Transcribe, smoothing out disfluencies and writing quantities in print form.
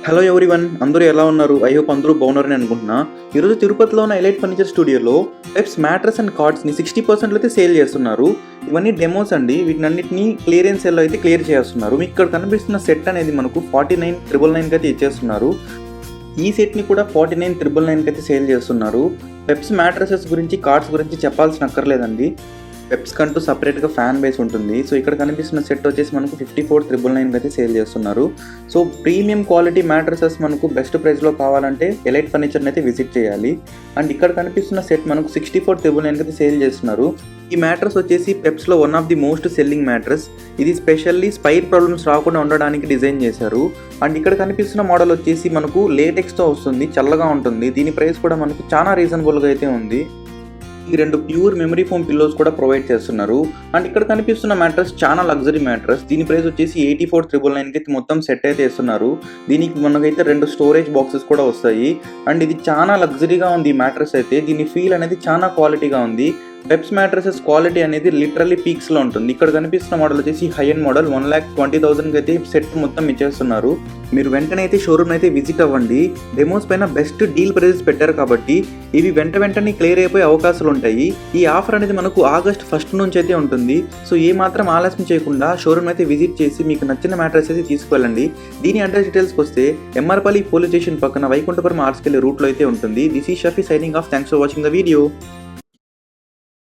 Hello everyone, అందరూ ఎలా ఉన్నారు? ఐ హోప్ అందరూ బాగున్నారని అనుకుంటున్నా. ఈరోజు తిరుపతిలో ఉన్న ఎలైట్ ఫర్నిచర్ స్టూడియోలో పెప్స్ మ్యాట్రస్ అండ్ కార్డ్స్ని 60% అయితే సేల్ చేస్తున్నారు. ఇవన్నీ డెమోస్ అండి. వీటినన్నింటినీ క్లియరెన్స్ సేల్లో అయితే క్లియర్ చేస్తున్నారు. మీకు ఇక్కడ కనిపిస్తున్న సెట్ అనేది మనకు 49,999కి అయితే ఇచ్చేస్తున్నారు. ఈ సెట్ని కూడా 49,999కి అయితే సేల్ చేస్తున్నారు. పెప్స్ మ్యాట్రసెస్ గురించి, కార్డ్స్ గురించి చెప్పాల్సిన అక్కర్లేదండి. పెప్స్ కంటూ సపరేట్గా ఫ్యాన్ బేస్ ఉంటుంది. సో ఇక్కడ కనిపిస్తున్న సెట్ వచ్చేసి మనకు 54,999 అయితే సేల్ చేస్తున్నారు. సో ప్రీమియం క్వాలిటీ మ్యాట్రసెస్ మనకు బెస్ట్ ప్రైస్లో కావాలంటే ఎలైట్ ఫర్నిచర్ని అయితే విజిట్ చేయాలి. అండ్ ఇక్కడ కనిపిస్తున్న సెట్ మనకు 64,999 అయితే సేల్ చేస్తున్నారు. ఈ మ్యాట్రస్ వచ్చేసి పెప్స్లో one of the most selling mattress. ఇది స్పెషల్లీ స్పైర్ ప్రాబ్లమ్స్ రాకుండా ఉండడానికి డిజైన్ చేశారు. అండ్ ఇక్కడ కనిపిస్తున్న మోడల్ వచ్చేసి మనకు లేటెక్స్తో వస్తుంది, చల్లగా ఉంటుంది. దీని ప్రైస్ కూడా మనకు చాలా రీజనబుల్గా అయితే ఉంది. ఈ 2 ప్యూర్ మెమరీ ఫోమ్ పిల్లోస్ కూడా ప్రొవైడ్ చేస్తున్నారు. అండ్ ఇక్కడ కనిపిస్తున్న మ్యాట్రస్ చాలా లగ్జరీ మ్యాట్రస్. దీని ప్రైస్ వచ్చేసి 84,999కి మొత్తం సెట్ అయితే ఇస్తున్నారు. దీనికి మనకైతే 2 స్టోరేజ్ బాక్సెస్ కూడా వస్తాయి. అండ్ ఇది చాలా లగ్జరీగా ఉంది ఈ మ్యాట్రస్ అయితే. దీని ఫీల్ అనేది చాలా క్వాలిటీగా ఉంది. పెప్స్ మ్యాట్రసెస్ క్వాలిటీ అనేది లిటరల్లీ పీక్స్లో ఉంటుంది. ఇక్కడ కనిపిస్తున్న మోడల్ వచ్చేసి హై అండ్ మోడల్ 1,20,000కి అయితే సెట్ మొత్తం ఇచ్చేస్తున్నారు. మీరు వెంటనే అయితే షోరూమ్ అయితే విజిట్ అవ్వండి. డెమోస్ పైన బెస్ట్ డీల్ ప్రైజెస్ పెట్టారు కాబట్టి ఇవి వెంటనే క్లియర్ అయిపోయే అవకాశాలు ఉంటాయి. ఈ ఆఫర్ అనేది మనకు ఆగస్ట్ 1 నుంచి అయితే ఉంటుంది. సో ఏ మాత్రం ఆలస్యం చేయకుండా షోరూమ్ అయితే విజిట్ చేసి మీకు నచ్చిన మ్యాట్రస్ అయితే తీసుకువెళ్ళండి. దీని అడ్రస్ డీటెయిల్స్కి వస్తే ఎంఆర్పల్లి పోలీస్ స్టేషన్ పక్కన వైకుంఠపురం ఆర్ట్స్కెళ్ళే రూట్లో అయితే ఉంటుంది. దిస్ ఈ Shafi signing off. Thanks for watching the video.